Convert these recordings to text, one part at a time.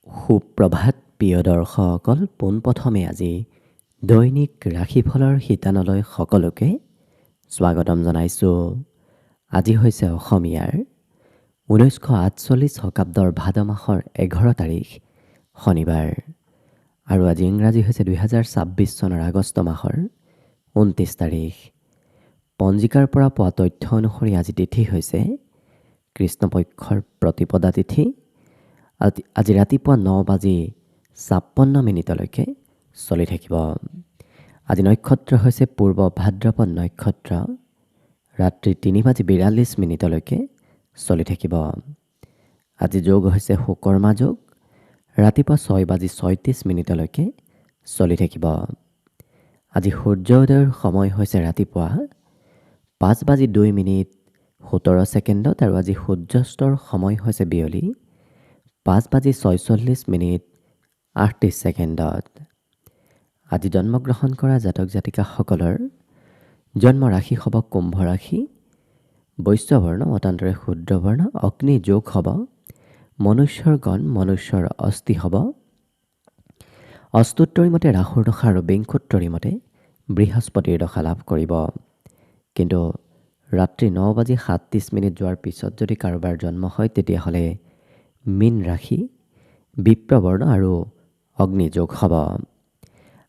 সুপ্ৰভাত প্ৰিয় দৰ্শকসকল, পোনপ্ৰথমে আজি দৈনিক ৰাশিফলৰ শিতানলৈ সকলোকে স্বাগতম জনাইছোঁ। আজি হৈছে অসমীয়াৰ 1948 শকাব্দৰ ভাদ মাহৰ 11 তাৰিখ শনিবাৰ আৰু আজি ইংৰাজী হৈছে 2026 চনৰ আগষ্ট মাহৰ 29 তাৰিখ। পঞ্জিকাৰ পৰা পোৱা তথ্য অনুসৰি আজি তিথি হৈছে কৃষ্ণপক্ষৰ প্ৰতিপদা তিথি। আজি ৰাতিপুৱা 9:56 চলি থাকিব। আজি নক্ষত্ৰ হৈছে পূৰ্ব ভাদ্ৰপদ নক্ষত্ৰ, ৰাত্ৰি 3:42 চলি থাকিব। আজি যোগ হৈছে সুকৰ্মা যোগ, ৰাতিপুৱা 6:36 চলি থাকিব। আজি সূৰ্যোদয়ৰ সময় হৈছে ৰাতিপুৱা 5:02 আৰু আজি সূৰ্যাস্তৰ সময় হৈছে বিয়লি 5:46 আজি জন্মগ্ৰহণ কৰা জাতক জাতিকাসকলৰ জন্ম ৰাশি হ'ব কুম্ভ ৰাশি, বৈশ্যবৰ্ণ মতান্তৰে শূদ্ৰবৰ্ণ, অগ্নি যোগ হ'ব, মনুষ্যৰ গণ মনুষ্যৰ অস্থি হ'ব, অস্তুত্তৰী মতে ৰাহুৰ দশা আৰু বিংশোত্তৰী মতে বৃহস্পতিৰ দশা লাভ কৰিব। কিন্তু ৰাত্ৰি 9:37 যোৱাৰ পিছত যদি কাৰোবাৰ জন্ম হয় তেতিয়াহ'লে মীন ৰাশি, বিপ্ৰবৰ্ণ আৰু অগ্নিযোগ হ'ব।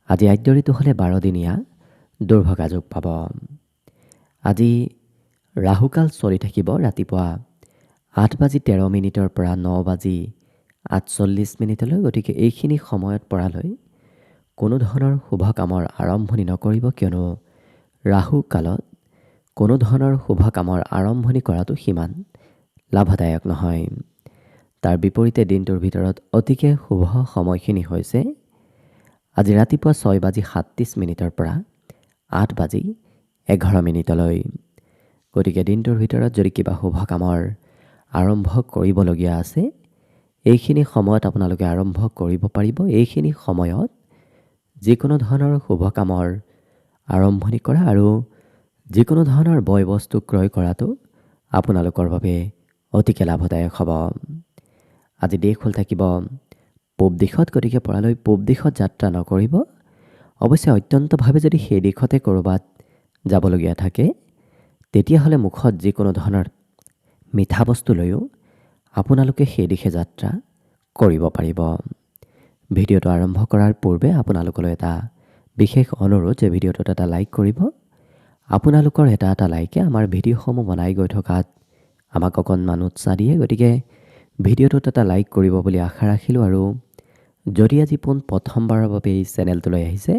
আজি আদ্য ঋতু হ'লে 12 দিনীয়া দুৰ্ভগা যোগ পাব। আজি ৰাহুকাল চলি থাকিব ৰাতিপুৱা 8:13 পৰা 9:48। গতিকে এইখিনি সময়ত পৰালৈ কোনো ধৰণৰ শুভ কামৰ আৰম্ভণি নকৰিব, কিয়নো ৰাহু কালত কোনো ধৰণৰ শুভ কামৰ আৰম্ভণি কৰাটো সিমান লাভদায়ক নহয়। তাৰ বিপৰীতে দিনটোৰ ভিতৰত অতিকে শুভ সময়খিনি হৈছে আজি ৰাতিপুৱা 6:37 পৰা 8:11। গতিকে দিনটোৰ ভিতৰত যদি কিবা শুভ কামৰ আৰম্ভ কৰিবলগীয়া আছে, এইখিনি সময়ত আপোনালোকে আৰম্ভ কৰিব পাৰিব। এইখিনি সময়ত যিকোনো ধৰণৰ শুভ কামৰ আৰম্ভণি কৰা আৰু যিকোনো ধৰণৰ বয় বস্তু ক্ৰয় কৰাটো আপোনালোকৰ বাবে অতিকে লাভদায়ক হ'ব। আজি দেশ হ'ল থাকিব পূব দিশত, গতিকে পৰালৈ পূব দিশত যাত্ৰা নকৰিব। অৱশ্যে অত্যন্তভাৱে যদি সেই দিশতে ক'ৰবাত যাবলগীয়া থাকে তেতিয়াহ'লে মুখত যিকোনো ধৰণৰ মিঠা বস্তু লৈও আপোনালোকে সেই দিশে যাত্ৰা কৰিব পাৰিব। ভিডিঅ'টো আৰম্ভ কৰাৰ পূৰ্বে আপোনালোকলৈ এটা বিশেষ অনুৰোধ যে ভিডিঅ'টোত এটা লাইক কৰিব। আপোনালোকৰ এটা লাইকে আমাৰ ভিডিঅ'সমূহ বনাই গৈ থকাত আমাক অকণমান উৎসাহ দিয়ে। গতিকে ভিডিঅ'টোত এটা লাইক কৰিব বুলি আশা ৰাখিলোঁ। আৰু যদি আজি প্ৰথমবাৰৰ বাবে এই চেনেলটোলৈ আহিছে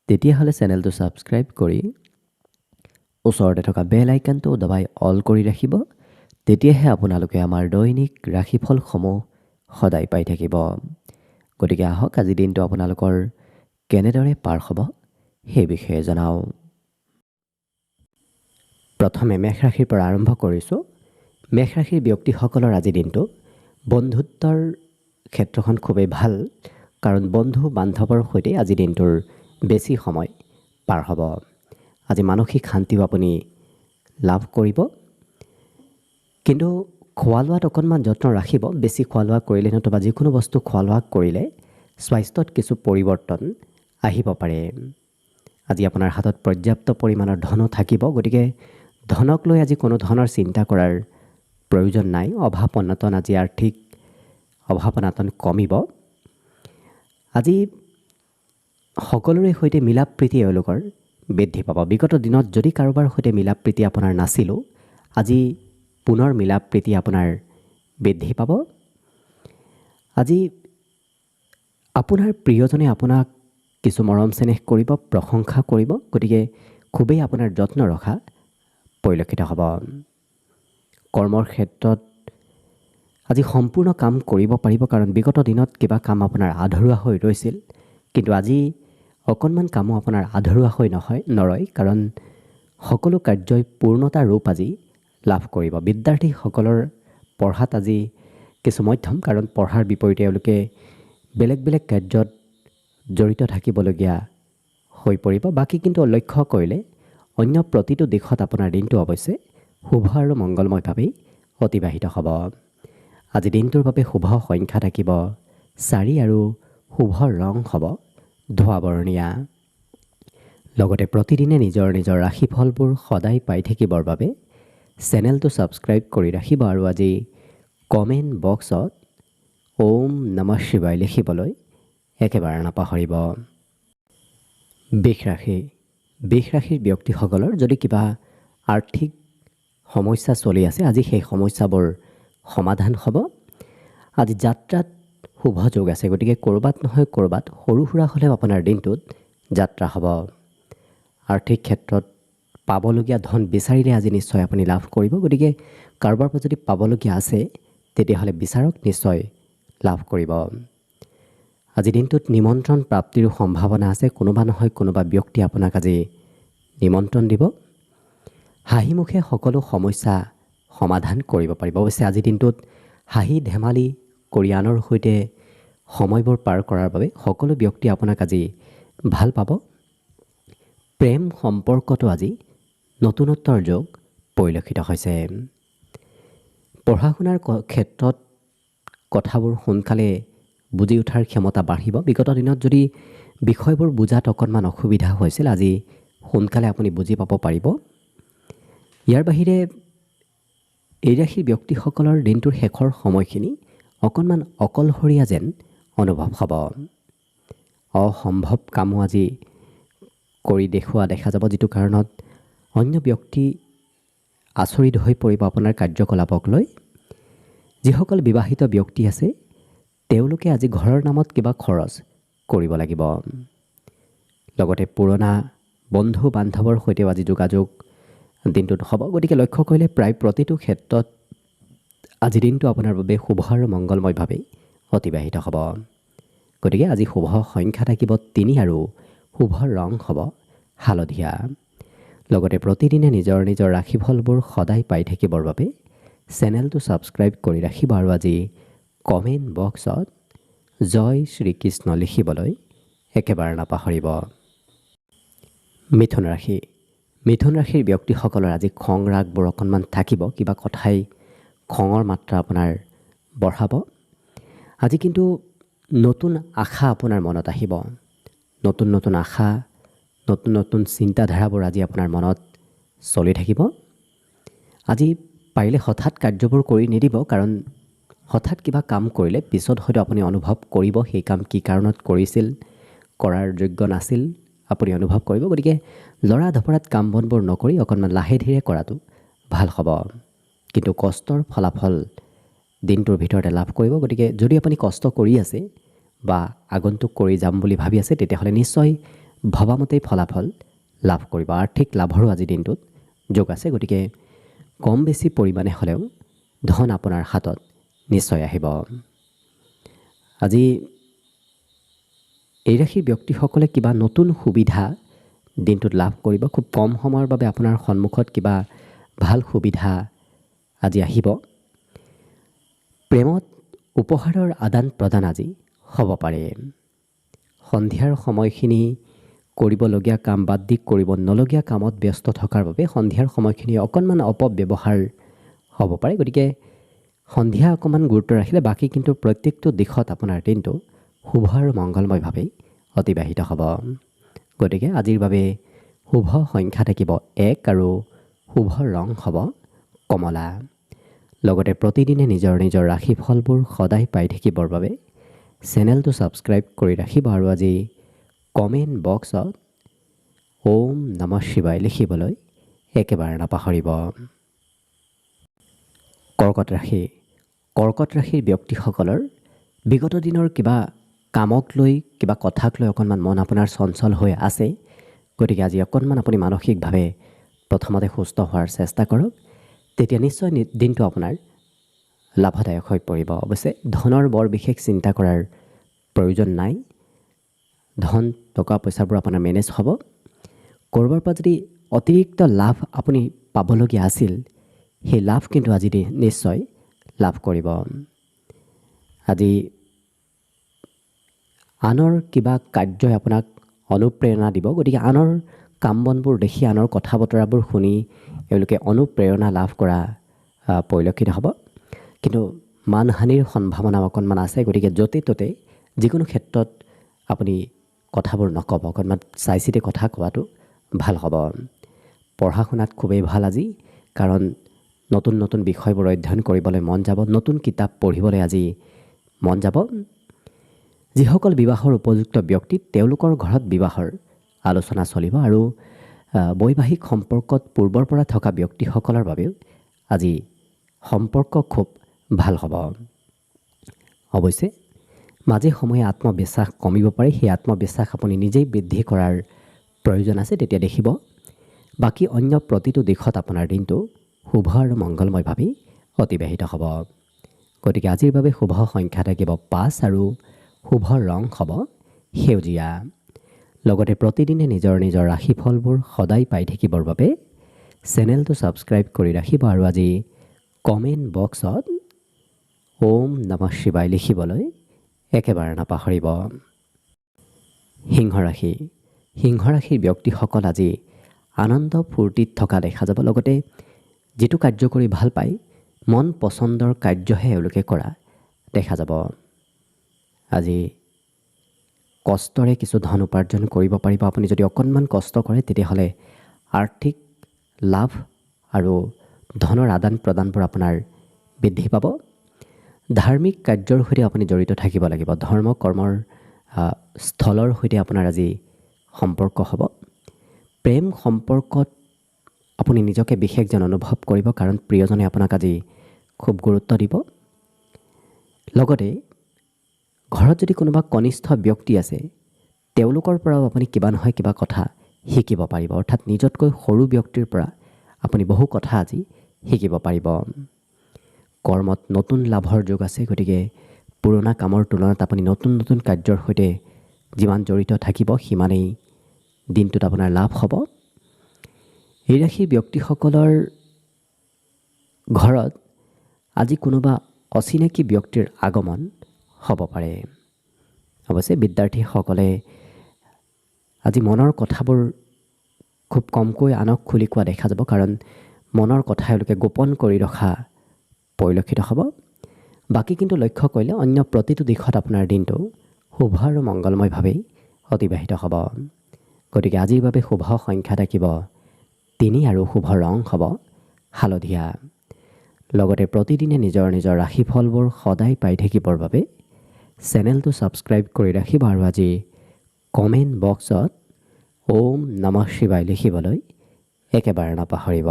তেতিয়াহ'লে চেনেলটো ছাবস্ক্ৰাইব কৰি ওচৰতে থকা বেল আইকনটো দবাই অল কৰি ৰাখিব। তেতিয়াহে আপোনালোকে আমাৰ দৈনিক ৰাশিফলসমূহ সদায় পাই থাকিব। গতিকে আহক আজি দিনটো আপোনালোকৰ কেনেদৰে পাৰ হ'ব সেই বিষয়ে জনাওঁ। প্ৰথমে মেষ ৰাশিৰ পৰা আৰম্ভ কৰিছোঁ। মেষ ৰাশিৰ ব্যক্তিসকলৰ আজি দিনটো বন্ধুত্বৰ ক্ষেত্ৰখন খুবেই ভাল, কাৰণ বন্ধু বান্ধৱৰ সৈতে আজি দিনটোৰ বেছি সময় পাৰ হ'ব। আজি মানসিক শান্তিও আপুনি লাভ কৰিব, কিন্তু খোৱা লোৱাত অকণমান যত্ন ৰাখিব। বেছি খোৱা লোৱা কৰিলে নতুবা যিকোনো বস্তু খোৱা লোৱা কৰিলে স্বাস্থ্যত কিছু পৰিৱৰ্তন আহিব পাৰে। আজি আপোনাৰ হাতত পৰ্যাপ্ত পৰিমাণৰ ধনো থাকিব, গতিকে ধনক লৈ আজি কোনো ধৰণৰ চিন্তা কৰাৰ প্ৰয়োজন নাই। অভাৱ অনাটন আজি আৰ্থিক অভাৱ অনাটন কমিব। আজি সকলোৰে সৈতে মিলা প্ৰীতি এওঁলোকৰ বৃদ্ধি পাব। বিগত দিনত যদি কাৰোবাৰ সৈতে মিলা প্ৰীতি আপোনাৰ নাছিলোঁ, আজি পুনৰ মিলা প্ৰীতি আপোনাৰ বৃদ্ধি পাব। আজি আপোনাৰ প্ৰিয়জনে আপোনাক কিছু মৰম চেনেহ কৰিব, প্ৰশংসা কৰিব, গতিকে খুবেই আপোনাৰ যত্ন ৰখা পৰিলক্ষিত হ'ব। কৰ্মৰ ক্ষেত্ৰত আজি সম্পূৰ্ণ কাম কৰিব পাৰিব, কাৰণ বিগত দিনত কিবা কাম আপোনাৰ আধৰুৱা হৈ ৰৈছিল, কিন্তু আজি অকণমান কামো আপোনাৰ আধৰুৱা হৈ নৰয়, কাৰণ সকলো কাৰ্যই পূৰ্ণতা ৰূপ আজি লাভ কৰিব। বিদ্যাৰ্থীসকলৰ পঢ়াত আজি কিছু মধ্যম, কাৰণ পঢ়াৰ বিপৰীতে তেওঁলোকে বেলেগ বেলেগ কাৰ্যত জড়িত থাকিবলগীয়া হৈ পৰিব। বাকী কিন্তু লক্ষ্য কৰিলে অন্য প্ৰতিটো দিশত আপোনাৰ দিনটো অৱশ্যে শুভ আৰু মংগলময়ভাৱেই অতিবাহিত হ'ব। আজি দিনটোৰ বাবে শুভ সংখ্যা থাকিব চাৰি আৰু শুভ ৰং হ'ব ধোঁৱা বৰণীয়া। লগতে প্ৰতিদিনে নিজৰ নিজৰ ৰাশিফলবোৰ সদায় পাই থাকিবৰ বাবে চেনেলটো ছাবস্ক্ৰাইব কৰি ৰাখিব আৰু আজি কমেণ্ট বক্সত ওম নমঃ শিৱায় লিখিবলৈ একেবাৰে নাপাহৰিব। বৃষ ৰাশি। বৃষ ৰাশিৰ ব্যক্তিসকলৰ যদি কিবা আৰ্থিক সমস্যা চলি আছে, আজি সেই সমস্যাবোৰ সমাধান হ'ব। আজি যাত্ৰাত শুভ যোগ আছে, গতিকে ক'ৰবাত নহয় ক'ৰবাত সৰু সুৰা হ'লেও আপোনাৰ দিনটোত যাত্ৰা হ'ব। আৰ্থিক ক্ষেত্ৰত পাবলগীয়া ধন বিচাৰিলে আজি নিশ্চয় আপুনি লাভ কৰিব। গতিকে কাৰোবাৰ পৰা যদি পাবলগীয়া আছে তেতিয়াহ'লে বিচাৰক, নিশ্চয় লাভ কৰিব। আজি দিনটোত নিমন্ত্ৰণ প্ৰাপ্তিৰো সম্ভাৱনা আছে। কোনোবা নহয় কোনোবা ব্যক্তি আপোনাক আজি নিমন্ত্ৰণ দিব। হাঁহি মুখে সকলো সমস্যা সমাধান কৰিব পাৰিব। অৱশ্যে আজিৰ দিনটোত হাঁহি ধেমালি কৰি আনৰ সৈতে সময়বোৰ পাৰ কৰাৰ বাবে সকলো ব্যক্তি আপোনাক আজি ভাল পাব। প্ৰেম সম্পৰ্কটো আজি নতুনত্বৰ যোগ পৰিলক্ষিত হৈছে। পঢ়া শুনাৰ ক্ষেত্ৰত কথাবোৰ সোনকালে বুজি উঠাৰ ক্ষমতা বাঢ়িব। বিগত দিনত যদি বিষয়বোৰ বুজাত অকণমান অসুবিধা হৈছিল, আজি সোনকালে আপুনি বুজি পাব পাৰিব। ইয়াৰ বাহিৰে এই ৰাশিৰ ব্যক্তিসকলৰ দিনটোৰ শেষৰ সময়খিনি অকণমান অকলশৰীয়া যেন অনুভৱ হ'ব। অসম্ভৱ কামো আজি কৰি দেখুওৱা দেখা যাব, যিটো কাৰণত অন্য ব্যক্তি আচৰিত হৈ পৰিব আপোনাৰ কাৰ্যকলাপক লৈ। যিসকল বিবাহিত ব্যক্তি আছে তেওঁলোকে আজি ঘৰৰ নামত কিবা খৰচ কৰিব লাগিব। লগতে পুৰণা বন্ধু বান্ধৱৰ সৈতেও আজি যোগাযোগ দিনটোত হ'ব। গতিকে লক্ষ্য কৰিলে প্ৰায় প্ৰতিটো ক্ষেত্ৰত আজি দিনটো আপোনাৰ বাবে শুভ আৰু মংগলময়ভাৱেই অতিবাহিত হ'ব। গতিকে আজি শুভ সংখ্যা থাকিব 3 আৰু শুভ ৰং হ'ব হালধীয়া। লগতে প্ৰতিদিনে নিজৰ নিজৰ ৰাশিফলবোৰ সদায় পাই থাকিবৰ বাবে চেনেলটো ছাবস্ক্ৰাইব কৰি ৰাখিব আৰু আজি কমেণ্ট বক্সত জয় শ্ৰীকৃষ্ণ লিখিবলৈ একেবাৰে নাপাহৰিব। মিথুন ৰাশি। মিথুন ৰাশিৰ ব্যক্তিসকলৰ আজি খং ৰাগবোৰ অকণমান থাকিব। কিবা কথাই খঙৰ মাত্ৰা আপোনাৰ বঢ়াব। আজি কিন্তু নতুন আশা আপোনাৰ মনত আহিব। নতুন নতুন আশা, নতুন নতুন চিন্তাধাৰাবোৰ আজি আপোনাৰ মনত চলি থাকিব। আজি পাৰিলে হঠাৎ কাৰ্যবোৰ কৰি নিদিব, কাৰণ হঠাৎ কিবা কাম কৰিলে পিছত হয়তো আপুনি অনুভৱ কৰিব সেই কাম কি কাৰণত কৰিছিল, কৰাৰ যোগ্য নাছিল, আপুনি অনুভৱ কৰিব। গতিকে লৰা ধপৰাত কাম বনবোৰ নকৰি অকণমান লাহে ধীৰে কৰাটো ভাল হ'ব। কিন্তু কষ্টৰ ফলাফল দিনটোৰ ভিতৰতে লাভ কৰিব। গতিকে যদি আপুনি কষ্ট কৰি আছে বা আগন্তুক কৰি যাম বুলি ভাবি আছে, তেতিয়াহ'লে নিশ্চয় ভবামতেই ফলাফল লাভ কৰিব। আৰ্থিক লাভৰো আজি দিনটোত যোগ আছে। গতিকে কম বেছি পৰিমাণে হ'লেও ধন আপোনাৰ হাতত নিশ্চয় আহিব। আজি এই ৰাশিৰ ব্যক্তিসকলে কিবা নতুন সুবিধা দিনটোত লাভ কৰিব। খুব কম সময়ৰ বাবে আপোনাৰ সন্মুখত কিবা ভাল সুবিধা আজি আহিব। প্ৰেমত উপহাৰৰ আদান প্ৰদান আজি হ'ব পাৰে। সন্ধিয়াৰ সময়খিনি কৰিবলগীয়া কাম বাদ দি কৰিব নলগীয়া কামত ব্যস্ত থকাৰ বাবে সন্ধিয়াৰ সময়খিনি অকণমান অপব্যৱহাৰ হ'ব পাৰে। গতিকে সন্ধিয়া অকণমান গুৰুত্ব ৰাখিলে বাকী কিন্তু প্ৰত্যেকটো দিশত আপোনাৰ দিনটো শুভ আৰু মংগলময়ভাৱেই অতিবাহিত হ'ব। গতিকে আজিৰ বাবে শুভ সংখ্যা থাকিব 1 আৰু শুভ ৰং হ'ব কমলা। লগতে প্ৰতিদিনে নিজৰ নিজৰ ৰাশিফলবোৰ সদায় পাই থাকিবৰ বাবে চেনেলটো ছাবস্ক্ৰাইব কৰি ৰাখিব আৰু আজি কমেণ্ট বক্সত ওম নমঃ শিৱায় লিখিবলৈ একেবাৰে নাপাহৰিব। কৰ্কট ৰাশি। কৰ্কট ৰাশিৰ ব্যক্তিসকলৰ বিগত দিনৰ কিবা কামক লৈ, কিবা কথাক লৈ অকণমান মন আপোনাৰ চঞ্চল হৈ আছে। গতিকে আজি অকণমান আপুনি মানসিকভাৱে প্ৰথমতে সুস্থ হোৱাৰ চেষ্টা কৰক, তেতিয়া নিশ্চয় দিনটো আপোনাৰ লাভদায়ক হৈ পৰিব। অৱশ্যে ধনৰ বৰ বিশেষ চিন্তা কৰাৰ প্ৰয়োজন নাই। ধন টকা পইচাবোৰ আপোনাৰ মেনেজ হ'ব। ক'ৰবাৰ পৰা যদি অতিৰিক্ত লাভ আপুনি পাবলগীয়া আছিল, সেই লাভ কিন্তু আজি নিশ্চয় লাভ কৰিব। আজি আনৰ কিবা কাৰ্যই আপোনাক অনুপ্ৰেৰণা দিব। গতিকে আনৰ কাম বনবোৰ দেখি, আনৰ কথা বতৰাবোৰ শুনি এওঁলোকে অনুপ্ৰেৰণা লাভ কৰা পৰিলক্ষিত হ'ব। কিন্তু মানহানিৰ সম্ভাৱনা অকণমান আছে। গতিকে য'তে ত'তে যিকোনো ক্ষেত্ৰত আপুনি কথাবোৰ নক'ব, অকণমান চাই চিতি কথা কোৱাটো ভাল হ'ব। পঢ়া শুনাত খুবেই ভাল আজি, কাৰণ নতুন নতুন বিষয়বোৰ অধ্যয়ন কৰিবলৈ মন যাব, নতুন কিতাপ পঢ়িবলৈ আজি মন যাব। যিসকল বিবাহৰ উপযুক্ত ব্যক্তি তেওঁলোকৰ ঘৰত বিবাহৰ আলোচনা চলিব, আৰু বৈবাহিক সম্পৰ্কত পূৰ্বৰ পৰা থকা ব্যক্তিসকলৰ বাবেও আজি সম্পৰ্ক খুব ভাল হ'ব। অৱশ্যে মাজে সময়ে আত্মবিশ্বাস কমিব পাৰে, সেই আত্মবিশ্বাস আপুনি নিজেই বৃদ্ধি কৰাৰ প্ৰয়োজন আছে। তেতিয়া দেখিব বাকী অন্য প্ৰতিটো দিশত আপোনাৰ দিনটো শুভ আৰু মংগলময়ভাৱেই অতিবাহিত হ'ব। গতিকে আজিৰ বাবে শুভ সংখ্যা থাকিব 5 আৰু শুভ ৰং হ'ব সেউজীয়া। লগতে প্ৰতিদিনে নিজৰ নিজৰ ৰাশিফলবোৰ সদায় পাই থাকিবৰ বাবে চেনেলটো ছাবস্ক্ৰাইব কৰি ৰাখিব, আৰু আজি কমেণ্ট বক্সত ওম নমঃ শিৱায় লিখিবলৈ একেবাৰে নাপাহৰিব। সিংহ ৰাশি। সিংহ ৰাশিৰ ব্যক্তিসকল আজি আনন্দ ফূৰ্তিত থকা দেখা যাব। লগতে যিটো কাৰ্য কৰি ভাল পায়, মন পচন্দৰ কাৰ্যহে এওঁলোকে কৰা দেখা যাব। আজি কষ্টৰে কিছু ধন উপাৰ্জন কৰিব পাৰিব। আপুনি যদি অকণমান কষ্ট কৰে তেতিয়াহ'লে আৰ্থিক লাভ আৰু ধনৰ আদান প্ৰদানবোৰ আপোনাৰ বৃদ্ধি পাব। ধাৰ্মিক কাৰ্যৰ সৈতে আপুনি জড়িত থাকিব লাগিব। ধৰ্ম কৰ্মৰ স্থলৰ সৈতে আপোনাৰ আজি সম্পৰ্ক হ'ব। প্ৰেম সম্পৰ্কত আপুনি নিজকে বিশেষ যেন অনুভৱ কৰিব, কাৰণ প্ৰিয়জনে আপোনাক আজি খুব গুৰুত্ব দিব। লগতে ঘৰত যদি কোনোবা কনিষ্ঠ ব্যক্তি আছে, তেওঁলোকৰ পৰাও আপুনি কিবা নহয় কিবা কথা শিকিব পাৰিব। অৰ্থাৎ নিজতকৈ সৰু ব্যক্তিৰ পৰা আপুনি বহু কথা আজি শিকিব পাৰিব। কৰ্মত নতুন লাভৰ যোগ আছে। গতিকে পুৰণা কামৰ তুলনাত আপুনি নতুন নতুন কাৰ্যৰ সৈতে যিমান জড়িত থাকিব, সিমানেই দিনটোত আপোনাৰ লাভ হ'ব। এই ৰাশিৰ ব্যক্তিসকলৰ ঘৰত আজি কোনোবা অচিনাকি ব্যক্তিৰ আগমন হ'ব পাৰে। অৱশ্যে বিদ্যাৰ্থীসকলে আজি মনৰ কথাবোৰ খুব কমকৈ আনক খুলি কোৱা দেখা যাব, কাৰণ মনৰ কথা এওঁলোকে গোপন কৰি ৰখা পৰিলক্ষিত হ'ব। বাকী কিন্তু লক্ষ্য কৰিলে অন্য প্ৰতিটো দিশত আপোনাৰ দিনটো শুভ আৰু মংগলময়ভাৱেই অতিবাহিত হ'ব। গতিকে আজিৰ বাবে শুভ সংখ্যা থাকিব 3 আৰু শুভ ৰং হ'ব হালধীয়া। লগতে প্ৰতিদিনে নিজৰ নিজৰ ৰাশিফলবোৰ সদায় পাই থাকিবৰ বাবে চেনেলটো ছাবস্ক্ৰাইব কৰি ৰাখিব, আৰু আজি কমেণ্ট বক্সত ওম নমঃ শিৱায় লিখিবলৈ একেবাৰে নাপাহৰিব।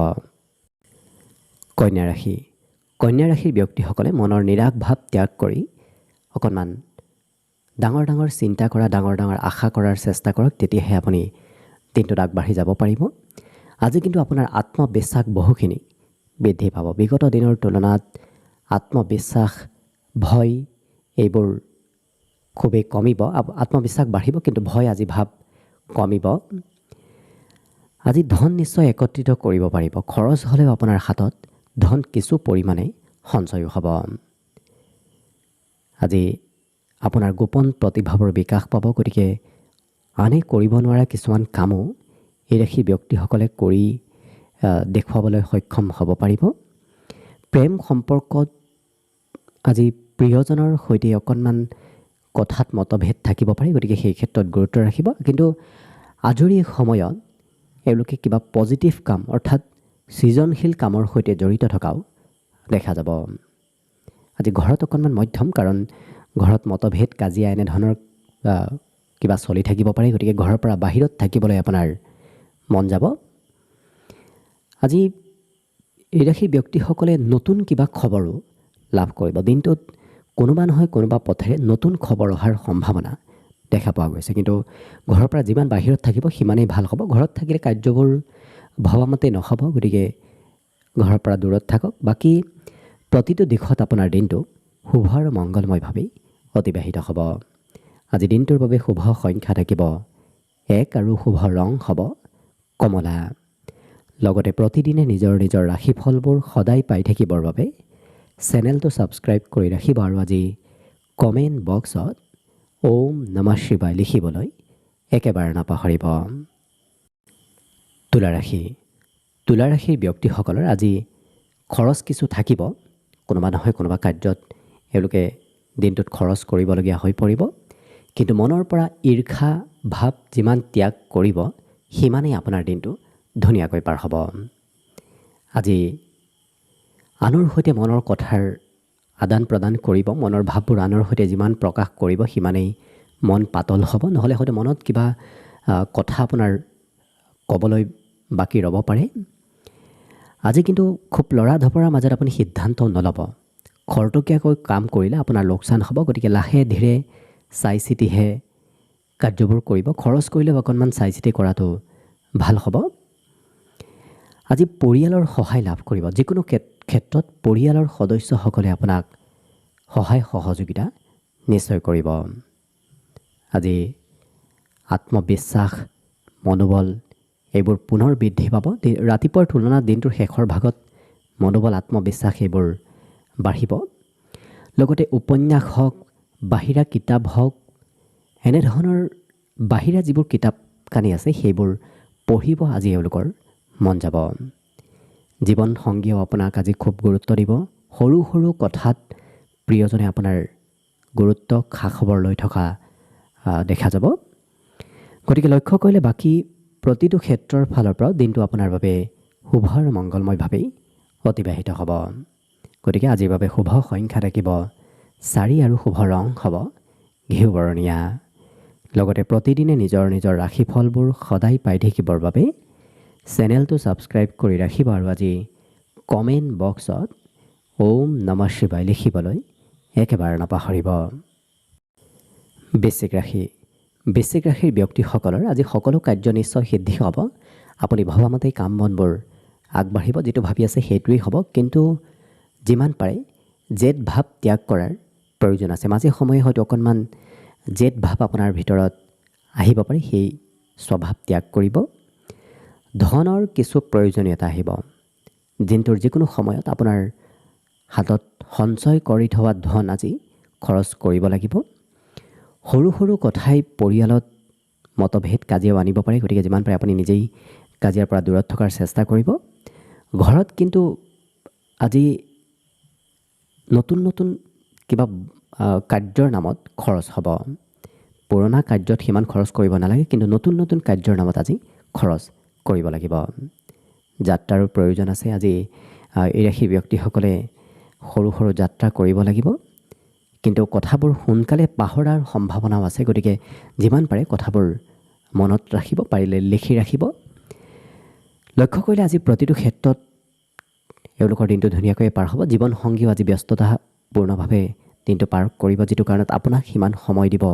কন্যা ৰাশি। কন্যা ৰাশিৰ ব্যক্তিসকলে মনৰ নিৰাশ ভাৱ ত্যাগ কৰি অকণমান ডাঙৰ ডাঙৰ চিন্তা কৰা, ডাঙৰ ডাঙৰ আশা কৰাৰ চেষ্টা কৰক, তেতিয়াহে আপুনি দিনটোত আগবাঢ়ি যাব পাৰিব। আজি কিন্তু আপোনাৰ আত্মবিশ্বাস বহুখিনি বৃদ্ধি পাব। বিগত দিনৰ তুলনাত আত্মবিশ্বাস, ভয় এইবোৰ খুবেই কমিব। আত্মবিশ্বাস বাঢ়িব, কিন্তু ভয় আজি ভাৱ কমিব। আজি ধন নিশ্চয় একত্ৰিত কৰিব পাৰিব। খৰচ হ'লেও আপোনাৰ হাতত ধন কিছু পৰিমাণে সঞ্চয়ো হ'ব। আজি আপোনাৰ গোপন প্ৰতিভাবোৰ বিকাশ পাব। গতিকে আনে কৰিব নোৱাৰা কিছুমান কামো এই ৰাশি ব্যক্তিসকলে কৰি দেখুৱাবলৈ সক্ষম হ'ব পাৰিব। প্ৰেম সম্পৰ্কত আজি প্ৰিয়জনৰ সৈতে অকণমান কথাত মতভেদ থাকিব পাৰে, গতিকে সেই ক্ষেত্ৰত গুৰুত্ব ৰাখিব। কিন্তু আজৰি সময়ত এওঁলোকে কিবা পজিটিভ কাম, অৰ্থাৎ সৃজনশীল কামৰ সৈতে জড়িত থকাও দেখা যাব। আজি ঘৰত অকণমান মধ্যম, কাৰণ ঘৰত মতভেদ, কাজিয়া এনেধৰণৰ কিবা চলি থাকিব পাৰে। গতিকে ঘৰৰ পৰা বাহিৰত থাকিবলৈ আপোনাৰ মন যাব। আজি এই ৰাশিৰ ব্যক্তিসকলে নতুন কিবা খবৰো লাভ কৰিব। দিনটোত কোনোবা নহয় কোনোবা পথেৰে নতুন খবৰ অহাৰ সম্ভাৱনা দেখা পোৱা গৈছে। কিন্তু ঘৰৰ পৰা যিমান বাহিৰত থাকিব সিমানেই ভাল হ'ব। ঘৰত থাকিলে কাৰ্যবোৰ ভবামতে নহ'ব, গতিকে ঘৰৰ পৰা দূৰত থাকক। বাকী প্ৰতিটো দিশত আপোনাৰ দিনটো শুভ আৰু মংগলময়ভাৱেই অতিবাহিত হ'ব। আজি দিনটোৰ বাবে শুভ সংখ্যা থাকিব 1 আৰু শুভ ৰং হ'ব কমলা। লগতে প্ৰতিদিনে নিজৰ নিজৰ ৰাশিফলবোৰ সদায় পাই থাকিবৰ বাবে চেনেলটো ছাবস্ক্ৰাইব কৰি ৰাখিব, আৰু আজি কমেণ্ট বক্সত ওম নমঃ শিৱায় লিখিবলৈ একেবাৰে নাপাহৰিব। তুলা ৰাশি। তুলা ৰাশিৰ ব্যক্তিসকলৰ আজি খৰচ কিছু থাকিব। কোনোবা নহয় কোনোবা কাৰ্যত এওঁলোকে দিনটোত খৰচ কৰিবলগীয়া হৈ পৰিব। কিন্তু মনৰ পৰা ঈৰ্ষা ভাৱ যিমান ত্যাগ কৰিব সিমানেই আপোনাৰ দিনটো ধুনীয়াকৈ পাৰ হ'ব। আজি আনৰ সৈতে মনৰ কথাৰ আদান প্ৰদান কৰিব, মনৰ ভাৱবোৰ আনৰ সৈতে যিমান প্ৰকাশ কৰিব সিমানেই মন পাতল হ'ব। নহ'লে হয়তো মনত কিবা কথা আপোনাৰ ক'বলৈ বাকী ৰ'ব পাৰে। আজি কিন্তু খুব লৰা ধপৰাৰ মাজত আপুনি সিদ্ধান্ত নল'ব। খৰতকীয়াকৈ কাম কৰিলে আপোনাৰ লোকচান হ'ব। গতিকে লাহে ধীৰে চাই চিতিহে কাৰ্যবোৰ কৰিব। খৰচ কৰিলেও অকণমান চাই চিতি কৰাটো ভাল হ'ব। আজি পৰিয়ালৰ সহায় লাভ কৰিব। যিকোনো ক্ষেত্ৰত পৰিয়ালৰ সদস্যসকলে আপোনাক সহায় সহযোগিতা নিশ্চয় কৰিব। আজি আত্মবিশ্বাস মনোবল এইবোৰ পুনৰ বৃদ্ধি পাব। ৰাতিপুৱাৰ তুলনাত দিনটোৰ শেষৰ ভাগত মনোবল আত্মবিশ্বাস এইবোৰ বাঢ়িব। লগতে উপন্যাস হওক বাহিৰা কিতাপ হওক এনেধৰণৰ বাহিৰা যিবোৰ কিতাপ কানি আছে সেইবোৰ পঢ়িব আজি এওঁলোকৰ মন যাব। জীৱন সংগীয়েও আপোনাক আজি খুব গুৰুত্ব দিব। সৰু সৰু কথাত প্ৰিয়জনে আপোনাৰ গুৰুত্ব খা খবৰ লৈ থকা দেখা যাব। গতিকে লক্ষ্য কৰিলে বাকী প্ৰতিটো ক্ষেত্ৰৰ ফালৰ পৰাও দিনটো আপোনাৰ বাবে শুভ আৰু মংগলময়ভাৱেই অতিবাহিত হ'ব। গতিকে আজিৰ বাবে শুভ সংখ্যা থাকিব 4 আৰু শুভ ৰং হ'ব ঘিউ বৰণীয়া। লগতে প্ৰতিদিনে নিজৰ নিজৰ ৰাশিফলবোৰ সদায় পাই থাকিবৰ বাবে চেনেলটো ছাবস্ক্ৰাইব কৰি ৰাখিব আৰু আজি কমেণ্ট বক্সত ওম নমঃ শিৱায় লিখিবলৈ একেবাৰে নাপাহৰিব। বৃশ্চিক ৰাশি। বৃশ্চিক ৰাশিৰ ব্যক্তিসকলৰ আজি সকলো কাৰ্য নিশ্চয় সিদ্ধি হ'ব। আপুনি ভবামতেই কাম বনবোৰ আগবাঢ়িব। যিটো ভাবি আছে সেইটোৱেই হ'ব। কিন্তু যিমান পাৰে জেদ ভাৱ ত্যাগ কৰাৰ প্ৰয়োজন আছে। মাজে সময়ে হয়তো অকণমান জেদ ভাৱ আপোনাৰ ভিতৰত আহিব পাৰে। সেই স্বভাৱ ত্যাগ কৰিব। ধনৰ কিছু প্ৰয়োজনীয়তা আহিব। দিনটোৰ যিকোনো সময়ত আপোনাৰ হাতত সঞ্চয় কৰি থোৱা ধন আজি খৰচ কৰিব লাগিব। সৰু সৰু কথাই পৰিয়ালত মতভেদ কাজিয়াও আনিব পাৰে। গতিকে যিমান পাৰে আপুনি নিজেই কাজিয়াৰ পৰা দূৰত থকাৰ চেষ্টা কৰিব। ঘৰত কিন্তু আজি নতুন নতুন কিবা কাৰ্যৰ নামত খৰচ হ'ব। পুৰণা কাৰ্যত সিমান খৰচ কৰিব নালাগে, কিন্তু নতুন নতুন কাৰ্যৰ নামত আজি খৰচ কৰিব লাগিব। যাত্ৰাৰো প্ৰয়োজন আছে। আজি এই ৰাশিৰ ব্যক্তিসকলে সৰু সৰু যাত্ৰা কৰিব লাগিব। কিন্তু কথাবোৰ সোনকালে পাহৰাৰ সম্ভাৱনাও আছে। গতিকে যিমান পাৰে কথাবোৰ মনত ৰাখিব, পাৰিলে লিখি ৰাখিব। লক্ষ্য কৰিলে আজি প্ৰতিটো ক্ষেত্ৰত এওঁলোকৰ দিনটো ধুনীয়াকৈ পাৰ হ'ব। জীৱন সংগীও আজি ব্যস্ততাপূৰ্ণভাৱে দিনটো পাৰ কৰিব, যিটো কাৰণত আপোনাক সিমান সময় দিব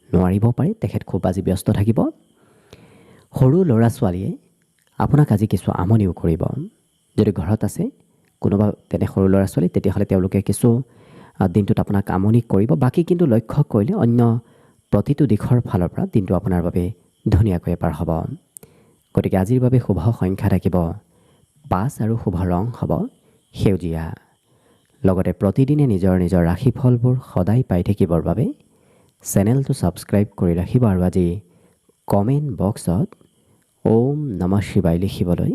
নোৱাৰিব পাৰে। তেখেত খুব আজি ব্যস্ত থাকিব। সৰু ল'ৰা ছোৱালীয়ে আপোনাক আজি কিছু আমনিও কৰিব। যদি ঘৰত আছে কোনোবা তেনে সৰু ল'ৰা ছোৱালী, তেতিয়াহ'লে তেওঁলোকে কিছু দিনটোত আপোনাক আমনি কৰিব। বাকী কিন্তু লক্ষ্য কৰিলে অন্য প্ৰতিটো দিশৰ ফালৰ পৰা দিনটো আপোনাৰ বাবে ধুনীয়াকৈ পাৰ হ'ব। গতিকে আজিৰ বাবে শুভ সংখ্যা থাকিব 5 আৰু শুভ ৰং হ'ব সেউজীয়া। লগতে প্ৰতিদিনে নিজৰ নিজৰ ৰাশিফলবোৰ সদায় পাই থাকিবৰ বাবে চেনেলটো ছাবস্ক্ৰাইব কৰি ৰাখিব আৰু আজি কমেণ্ট বক্সত ওম নমঃ শিৱায় লিখিবলৈ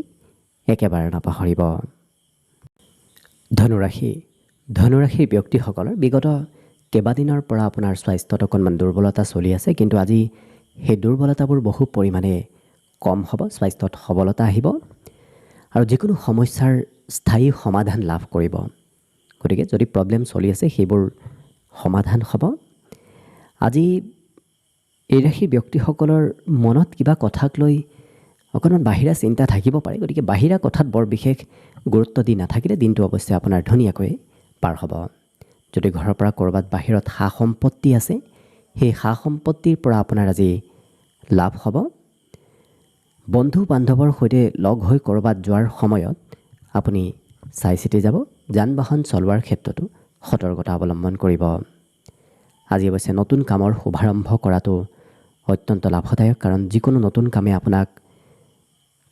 একেবাৰে নাপাহৰিব। ধনুৰাশি। ধনুৰাশিৰ ব্যক্তিসকলৰ বিগত কেইবাদিনৰ পৰা আপোনাৰ স্বাস্থ্যত অকণমান দুৰ্বলতা চলি আছে, কিন্তু আজি সেই দুৰ্বলতাবোৰ বহু পৰিমাণে কম হ'ব। স্বাস্থ্যত সবলতা আহিব আৰু যিকোনো সমস্যাৰ স্থায়ী সমাধান লাভ কৰিব। গতিকে যদি প্ৰব্লেম চলি আছে সেইবোৰ সমাধান হ'ব। আজি এই ৰাশিৰ ব্যক্তিসকলৰ মনত কিবা কথাক লৈ অকণমান বাহিৰা চিন্তা থাকিব পাৰে। গতিকে বাহিৰা কথাত বৰ বিশেষ গুৰুত্ব দি নাথাকিলে দিনটো অৱশ্যে আপোনাৰ ধুনীয়াকৈ পাৰ হ'ব। যদি ঘৰৰ পৰা ক'ৰবাত বাহিৰত সা সম্পত্তি আছে, সেই সা সম্পত্তিৰ পৰা আপোনাৰ আজি লাভ হ'ব। বন্ধু বান্ধৱৰ সৈতে লগ হৈ ক'ৰবাত যোৱাৰ সময়ত আপুনি চাই চিতি যাব। যান বাহন চলোৱাৰ ক্ষেত্ৰতো সতৰ্কতা অৱলম্বন কৰিব। আজি অৱশ্যে নতুন কামৰ শুভাৰম্ভ কৰাটো অত্যন্ত লাভদায়ক, কাৰণ যিকোনো নতুন কামে আপোনাক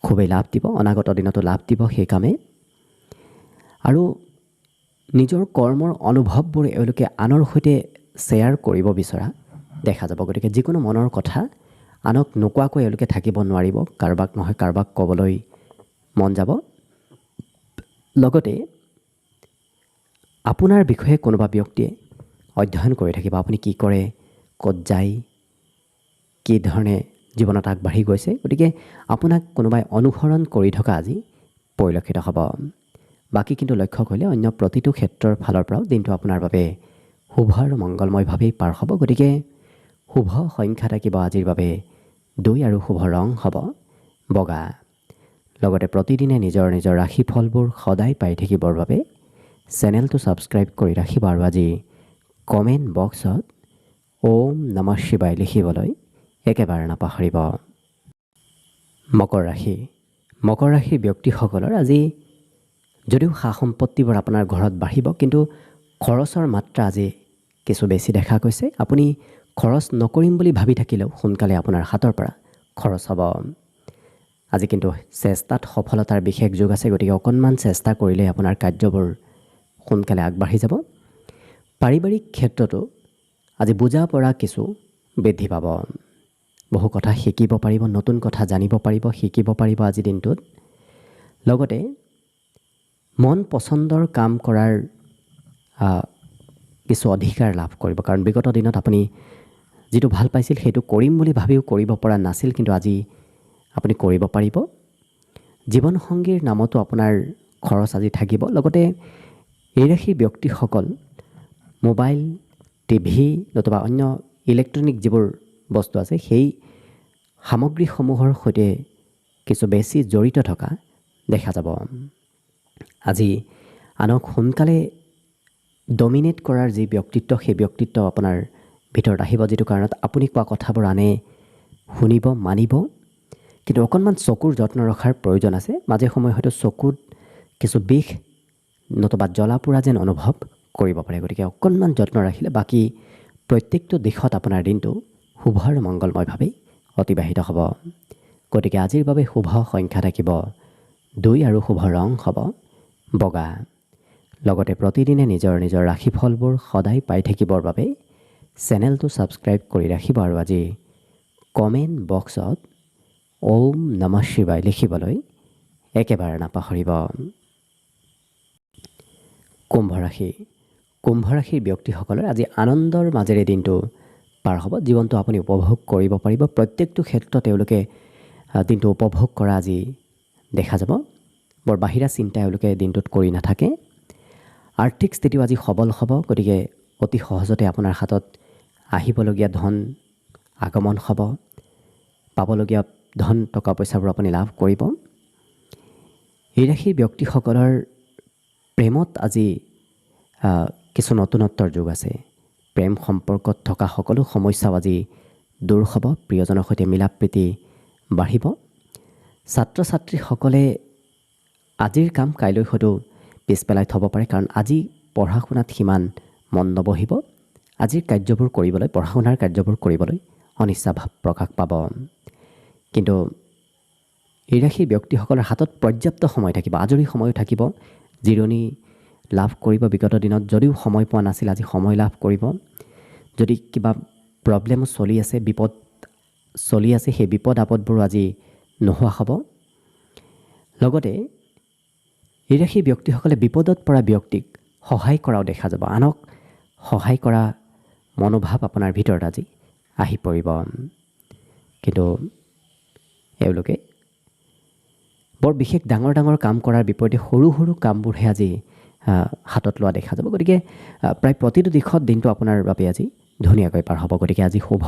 খুবেই লাভ দিব। অনাগত দিনতো লাভ দিব সেই কামে। আৰু নিজৰ কৰ্মৰ অনুভৱবোৰ এওঁলোকে আনৰ সৈতে শ্বেয়াৰ কৰিব বিচৰা দেখা যাব। গতিকে যিকোনো মনৰ কথা আনক নোকোৱাকৈ এওঁলোকে থাকিব নোৱাৰিব। কাৰোবাক নহয় কাৰোবাক ক'বলৈ মন যাব। লগতে আপোনাৰ বিষয়ে কোনোবা ব্যক্তিয়ে অধ্যয়ন কৰি থাকিব আপুনি কি কৰে, ক'ত যায়, কি ধৰণে জীৱনত আগবাঢ়ি গৈছে। গতিকে আপোনাক কোনোবাই অনুসৰণ কৰি থকা আজি পৰিলক্ষিত হ'ব। বাকী কিন্তু লক্ষ্য কৰিলে অন্য প্ৰতিটো ক্ষেত্ৰৰ ফালৰ পৰাও দিনটো আপোনাৰ বাবে শুভ আৰু মংগলময়ভাৱেই পাৰ হ'ব। গতিকে শুভ সংখ্যা থাকিব আজিৰ বাবে 2 আৰু শুভ ৰং হ'ব বগা। লগতে প্ৰতিদিনে নিজৰ নিজৰ ৰাশিফলবোৰ সদায় পাই থাকিবৰ বাবে চেনেলটো ছাবস্ক্ৰাইব কৰি ৰাখিব আৰু আজি কমেণ্ট বক্সত ওম নমঃ শিৱায় লিখিবলৈ একেবাৰে নাপাহৰিব। মকৰ ৰাশি। মকৰ ৰাশিৰ ব্যক্তিসকলৰ আজি যদিও সা সম্পত্তিবোৰ আপোনাৰ ঘৰত বাঢ়িব, কিন্তু খৰচৰ মাত্ৰা আজি কিছু বেছি দেখা গৈছে। আপুনি খৰচ নকৰিম বুলি ভাবি থাকিলেও সোনকালে আপোনাৰ হাতৰ পৰা খৰচ হ'ব। আজি কিন্তু চেষ্টাত সফলতাৰ বিশেষ যোগ আছে। গতিকে অকণমান চেষ্টা কৰিলে আপোনাৰ কাৰ্যবোৰ সোনকালে আগবাঢ়ি যাব। পাৰিবাৰিক ক্ষেত্ৰতো আজি বুজা পৰা কিছু বৃদ্ধি পাব। বহু কথা শিকিব পাৰিব, নতুন কথা জানিব পাৰিব, শিকিব পাৰিব আজিৰ দিনটোত। লগতে মন পচন্দৰ কাম কৰাৰ কিছু অধিকাৰ লাভ কৰিব। কাৰণ বিগত দিনত আপুনি যিটো ভাল পাইছিল সেইটো কৰিম বুলি ভাবিও কৰিব পৰা নাছিল, কিন্তু আজি আপুনি কৰিব পাৰিব। জীৱনসংগীৰ নামতো আপোনাৰ খৰচ আজি থাকিব। লগতে এই ৰাশিৰ ব্যক্তিসকল মোবাইল, টিভি নতুবা অন্য ইলেক্ট্ৰনিক যিবোৰ বস্তু আছে সেই সামগ্ৰীসমূহৰ সৈতে কিছু বেছি জড়িত থকা দেখা যাব। আজি আনক সোনকালে ডমিনেট কৰাৰ যি ব্যক্তিত্ব, সেই ব্যক্তিত্ব আপোনাৰ ভিতৰত আহিব, যিটো কাৰণত আপুনি কোৱা কথাবোৰ আনে শুনিব, মানিব। কিন্তু অকণমান চকুৰ যত্ন ৰখাৰ প্ৰয়োজন আছে। মাজে সময়ে হয়তো চকুত কিছু বিষ নতুবা জ্বলা পোৰা যেন অনুভৱ কৰিব পাৰে। গতিকে অকণমান যত্ন ৰাখিলে বাকী প্ৰত্যেকটো দিশত আপোনাৰ দিনটো শুভ আৰু মংগলময়ভাৱেই অতিবাহিত হ'ব। গতিকে আজিৰ বাবে শুভ সংখ্যা থাকিব 2 আৰু শুভ ৰং হ'ব বগা। লগতে প্ৰতিদিনে নিজৰ নিজৰ ৰাশিফলবোৰ সদায় পাই থাকিবৰ বাবে চেনেলটো ছাবস্ক্ৰাইব কৰি ৰাখিব আৰু আজি কমেণ্ট বক্সত ওম নমঃ শিৱায় লিখিবলৈ একেবাৰে নাপাহৰিব। কুম্ভ ৰাশি। কুম্ভ ৰাশিৰ ব্যক্তিসকলৰ আজি আনন্দৰ মাজেৰে দিনটো পাৰ হ'ব। জীৱনটো আপুনি উপভোগ কৰিব পাৰিব। প্ৰত্যেকটো ক্ষেত্ৰত তেওঁলোকে দিনটো উপভোগ কৰা আজি দেখা যাব। বৰ বাহিৰা চিন্তা এওঁলোকে দিনটোত কৰি নাথাকে। আৰ্থিক স্থিতিও আজি সবল হ'ব। গতিকে অতি সহজতে আপোনাৰ হাতত আহিবলগীয়া ধন আগমন হ'ব। পাবলগীয়া ধন টকা পইচাবোৰ আপুনি লাভ কৰিব। এই ৰাশিৰ ব্যক্তিসকলৰ প্ৰেমত আজি কিছু নতুনত্বৰ যুগ আছে। প্ৰেম সম্পৰ্কত থকা সকলো সমস্যাও আজি দূৰ হ'ব। প্ৰিয়জনৰ সৈতে মিলা প্ৰীতি বাঢ়িব। ছাত্ৰ ছাত্ৰীসকলে আজিৰ কাম কাইলৈ হয়তো পিছ পেলাই থ'ব পাৰে, কাৰণ আজি পঢ়া শুনাত সিমান মন নবহিব। আজিৰ কাৰ্যবোৰ কৰিবলৈ, পঢ়া শুনাৰ কাৰ্যবোৰ কৰিবলৈ অনিচ্ছা ভাৱ প্ৰকাশ পাব। কিন্তু এই ৰাশিৰ ব্যক্তিসকলৰ হাতত পৰ্যাপ্ত সময় থাকিব, আজৰি সময়ো থাকিব, জিৰণি লাভ কৰিব। বিগত দিনত যদিও সময় পোৱা নাছিল, আজি সময় লাভ কৰিব। যদি কিবা প্ৰব্লেমো চলি আছে, বিপদ চলি আছে, সেই বিপদ আপদবোৰো আজি নোহোৱা হ'ব। লগতে এই ৰাশিৰ ব্যক্তিসকলে বিপদত পৰা ব্যক্তিক সহায় কৰাও দেখা যাব। আনক সহায় কৰা মনোভাৱ আপোনাৰ ভিতৰত আজি আহি পৰিব। কিন্তু এওঁলোকে বৰ বিশেষ ডাঙৰ ডাঙৰ কাম কৰাৰ বিপৰীতে সৰু সৰু কামবোৰহে আজি হাতত লোৱা দেখা যাব। গতিকে প্ৰায় প্ৰতিটো দিশত দিনটো আপোনাৰ বাবে আজি ধুনীয়াকৈ পাৰ হ'ব। গতিকে আজি শুভ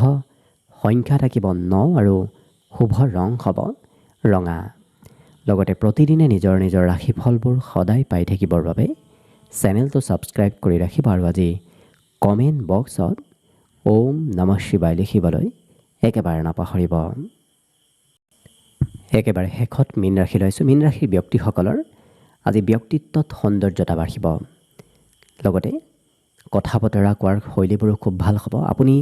সংখ্যা থাকিব 9 আৰু শুভ ৰং হ'ব ৰঙা। লগতে প্ৰতিদিনে নিজৰ নিজৰ ৰাশিফলবোৰ সদায় পাই থাকিবৰ বাবে চেনেলটো ছাবস্ক্ৰাইব কৰি ৰাখিব আৰু আজি কমেণ্ট বক্সত ওম নমঃ শিৱায় লিখিবলৈ একেবাৰে নাপাহৰিব। একেবাৰে শেষত মীন ৰাশি লৈছোঁ। মীন ৰাশিৰ ব্যক্তিসকলৰ আজি ব্যক্তিত্বত সৌন্দৰ্যতা বাঢ়িব। লগতে কথা বতৰা কোৱাৰ শৈলীবোৰো খুব ভাল হ'ব। আপুনি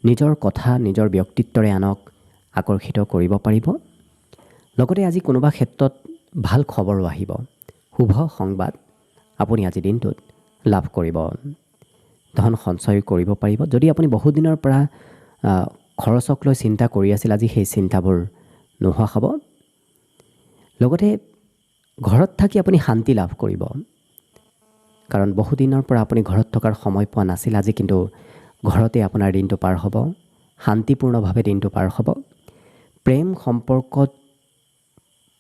নিজৰ কথা, নিজৰ ব্যক্তিত্বৰে আনক আকৰ্ষিত কৰিব পাৰিব। লগতে আজি কোনোবা ক্ষেত্ৰত ভাল খবৰো আহিব। শুভ সংবাদ আপুনি আজি দিনটোত লাভ কৰিব। ধন সঞ্চয় কৰিব পাৰিব। যদি আপুনি বহুদিনৰ পৰা খৰচক লৈ চিন্তা কৰি আছিল, আজি সেই চিন্তাবোৰ নোহোৱা হ'ব। লগতে ঘৰত থাকি আপুনি শান্তি লাভ কৰিব। কাৰণ বহুদিনৰ পৰা আপুনি ঘৰত থকাৰ সময় পোৱা নাছিল। আজি কিন্তু ঘৰতে আপোনাৰ দিনটো পাৰ হ'ব, শান্তিপূৰ্ণভাৱে দিনটো পাৰ হ'ব। প্ৰেম সম্পৰ্কত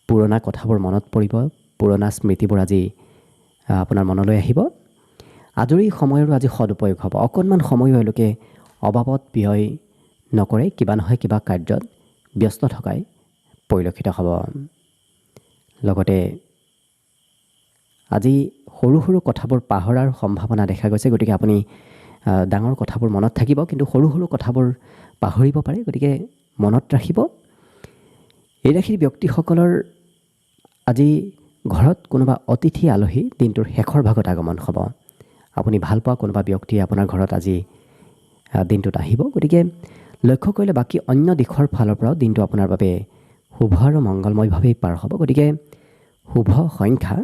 পুৰণা কথাবোৰ মনত পৰিব, পুৰণা স্মৃতিবোৰ আজি আপোনাৰ মনলৈ আহিব। আজৰি সময়ৰো আজি সদুপয়োগ হ'ব। অকণমান সময়ো এওঁলোকে অবাবত ব্যয় নকৰে, কিবা নহয় কিবা কাৰ্যত ব্যস্ত থকাই পৰিলক্ষিত হ'ব। লগতে আজি সৰু সৰু কথাবোৰ পাহৰাৰ সম্ভাৱনা দেখা গৈছে। গতিকে আপুনি ডাঙৰ কথাবোৰ মনত থাকিব, কিন্তু সৰু সৰু কথাবোৰ পাহৰিব পাৰে। গতিকে মনত ৰাখিব। এই ৰাশিৰ ব্যক্তিসকলৰ আজি ঘৰত কোনোবা অতিথি আলহী দিনটোৰ শেষৰ ভাগত আগমন হ'ব। আপুনি ভাল পোৱা কোনোবা ব্যক্তিয়ে আপোনাৰ ঘৰত আজি দিনটোত আহিব। গতিকে লক্ষ্য কৰিলে বাকী অন্য দিশৰ ফালৰ পৰাও দিনটো আপোনাৰ বাবে শুভ আৰু মংগলময়ভাৱেই পাৰ হ'ব। গতিকে শুভ সংখ্যা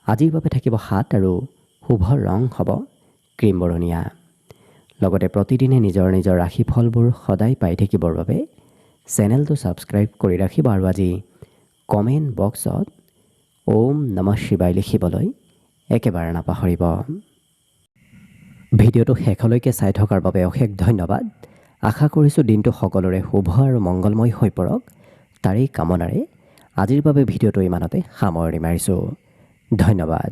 আজিৰ বাবে থাকিব 7 আৰু শুভ ৰং হ'ব ক্ৰীম বৰণীয়া। লগতে প্ৰতিদিনে নিজৰ নিজৰ ৰাশিফলবোৰ সদায় পাই থাকিবৰ বাবে চেনেলটো ছাবস্ক্ৰাইব কৰি ৰাখিব। আৰু আজি কমেণ্ট বক্সত ওম নমঃ শিৱায় লিখিবলৈ একেবাৰে নাপাহৰিব। ভিডিঅ'টো শেষলৈকে চাই থকাৰ বাবে অশেষ ধন্যবাদ। আশা কৰিছোঁ দিনটো সকলোৰে শুভ আৰু মংগলময় হৈ পৰক। তাৰেই কামনাৰে আজিৰ বাবে ভিডিঅ'টো ইমানতে সামৰণি মাৰিছোঁ। ধন্যবাদ।